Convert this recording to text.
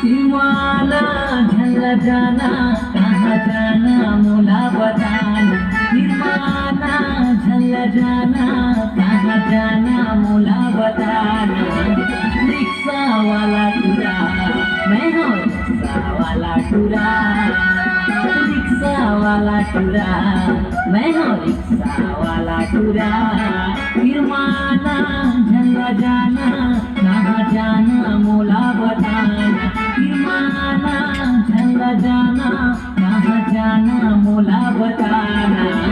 दीवाना झल जाना कहाँ जाना मोला बताना, दीवाना झल जाना कहाँ जाना मोला बताना। रिक्शा वाला टुरा मैं हूँ, रिक्शा वाला टुरा, रिक्शा वाला टुरा मैं हूँ, रिक्शा वाला टुरा। दीवाना झल जाना कहाँ जाना मोला बताना, दीवाना झल जाना कहाँ जाना मोला बताना।